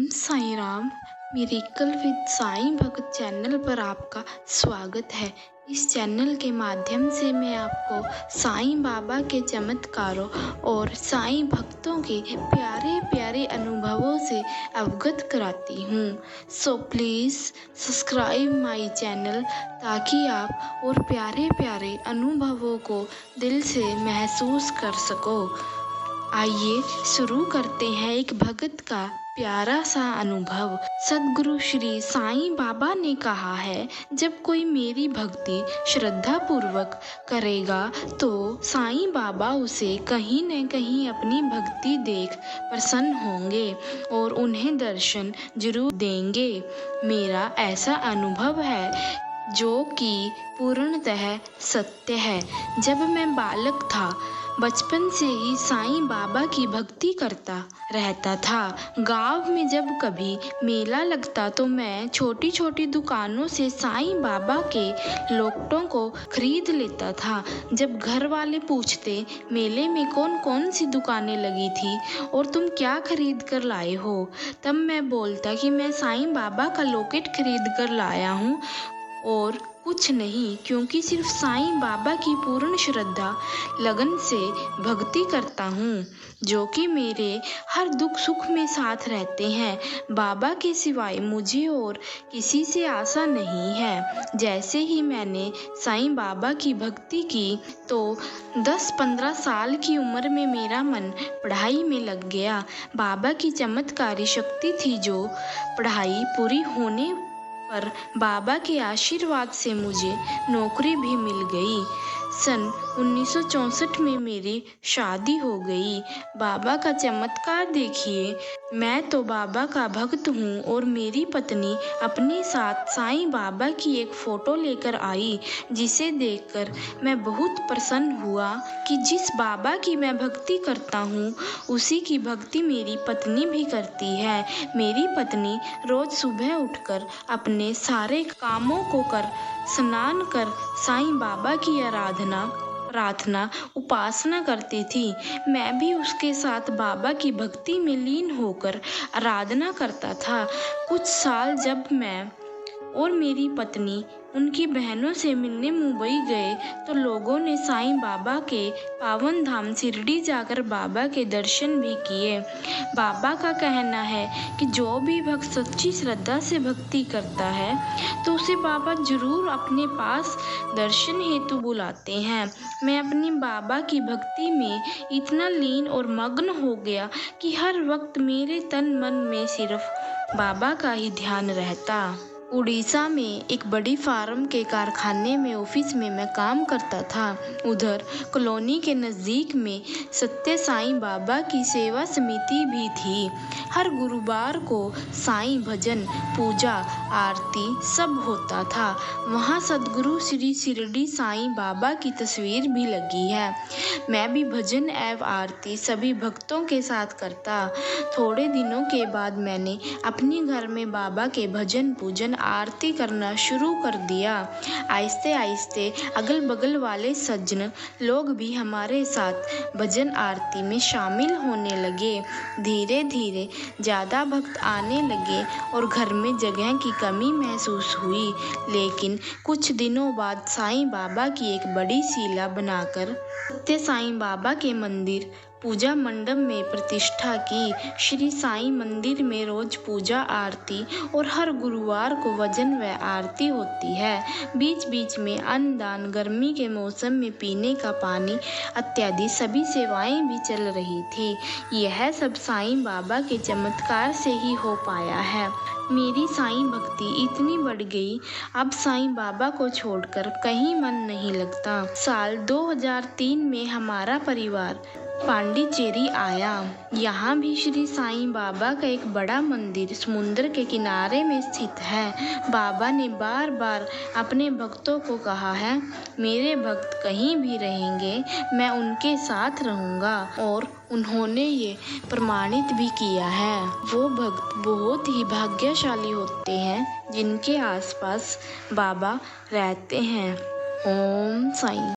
Sai Ram. Miracle with Sai Bhagat channel पर आपका स्वागत है। इस चैनल के माध्यम से मैं आपको साईं बाबा के चमत्कारों और साईं भक्तों के प्यारे प्यारे अनुभवों से अवगत कराती हूँ। So please subscribe my channel ताकि आप और प्यारे प्यारे अनुभवों को दिल से महसूस कर सको। आइए शुरू करते हैं एक भगत का प्यारा सा अनुभव। सद्गुरु श्री साईं बाबा ने कहा है, जब कोई मेरी भक्ति श्रद्धा पूर्वक करेगा तो साईं बाबा उसे कहीं न कहीं अपनी भक्ति देख प्रसन्न होंगे और उन्हें दर्शन जरूर देंगे। मेरा ऐसा अनुभव है जो कि पूर्णतः सत्य है। जब मैं बालक था, बचपन से ही साईं बाबा की भक्ति करता रहता था। गांव में जब कभी मेला लगता तो मैं छोटी छोटी दुकानों से साईं बाबा के लोकटों को खरीद लेता था। जब घर वाले पूछते मेले में कौन कौन सी दुकानें लगी थी और तुम क्या खरीद कर लाए हो, तब मैं बोलता कि मैं साईं बाबा का लॉकेट खरीद कर लाया हूँ और कुछ नहीं, क्योंकि सिर्फ साईं बाबा की पूर्ण श्रद्धा लगन से भक्ति करता हूँ, जो कि मेरे हर दुख सुख में साथ रहते हैं। बाबा के सिवाय मुझे और किसी से आशा नहीं है। जैसे ही मैंने साईं बाबा की भक्ति की तो 10-15 साल की उम्र में मेरा मन पढ़ाई में लग गया। बाबा की चमत्कारी शक्ति थी, जो पढ़ाई पूरी होने पर बाबा के आशीर्वाद से मुझे नौकरी भी मिल गई। सन 1964 में मेरी शादी हो गई। बाबा का चमत्कार देखिए। मैं तो बाबा का भक्त हूँ और मेरी पत्नी अपने साथ साईं बाबा की एक फ़ोटो लेकर आई, जिसे देखकर मैं बहुत प्रसन्न हुआ कि जिस बाबा की मैं भक्ति करता हूँ उसी की भक्ति मेरी पत्नी भी करती है। मेरी पत्नी रोज़ सुबह उठकर अपने सारे कामों को कर स्नान कर साईं बाबा की आराधना प्रार्थना उपासना करती थी। मैं भी उसके साथ बाबा की भक्ति में लीन होकर आराधना करता था। कुछ साल जब मैं और मेरी पत्नी उनकी बहनों से मिलने मुंबई गए तो लोगों ने साईं बाबा के पावन धाम शिरडी जाकर बाबा के दर्शन भी किए। बाबा का कहना है कि जो भी भक्त सच्ची श्रद्धा से भक्ति करता है तो उसे बाबा जरूर अपने पास दर्शन हेतु बुलाते हैं। मैं अपनी बाबा की भक्ति में इतना लीन और मग्न हो गया कि हर वक्त मेरे तन मन में सिर्फ बाबा का ही ध्यान रहता। उड़ीसा में एक बड़ी फार्म के कारखाने में ऑफिस में मैं काम करता था। उधर कॉलोनी के नज़दीक में सत्य साईं बाबा की सेवा समिति भी थी। हर गुरुवार को साईं भजन पूजा आरती सब होता था। वहाँ सद्गुरु श्री शिरडी साईं बाबा की तस्वीर भी लगी है। मैं भी भजन एवं आरती सभी भक्तों के साथ करता। थोड़े दिनों के बाद मैंने अपने घर में बाबा के भजन पूजन आरती करना शुरू कर दिया। आहिस्ते आहिस्ते अगल बगल वाले सज्जन लोग भी हमारे साथ भजन आरती में शामिल होने लगे। धीरे धीरे ज़्यादा भक्त आने लगे और घर में जगह की कमी महसूस हुई। लेकिन कुछ दिनों बाद साईं बाबा की एक बड़ी शिला बनाकर सत्य साईं बाबा के मंदिर पूजा मंडप में प्रतिष्ठा की। श्री साईं मंदिर में रोज पूजा आरती और हर गुरुवार को भजन व आरती होती है। बीच बीच में अन्नदान, गर्मी के मौसम में पीने का पानी इत्यादि सभी सेवाएं भी चल रही थी। यह सब साईं बाबा के चमत्कार से ही हो पाया है। मेरी साईं भक्ति इतनी बढ़ गई, अब साईं बाबा को छोड़कर कहीं मन नहीं लगता। साल 2003 में हमारा परिवार पांडिचेरी आया। यहाँ भी श्री साईं बाबा का एक बड़ा मंदिर समुद्र के किनारे में स्थित है। बाबा ने बार बार अपने भक्तों को कहा है, मेरे भक्त कहीं भी रहेंगे मैं उनके साथ रहूँगा, और उन्होंने ये प्रमाणित भी किया है। वो भक्त बहुत ही भाग्यशाली होते हैं जिनके आसपास बाबा रहते हैं। ओम साईं।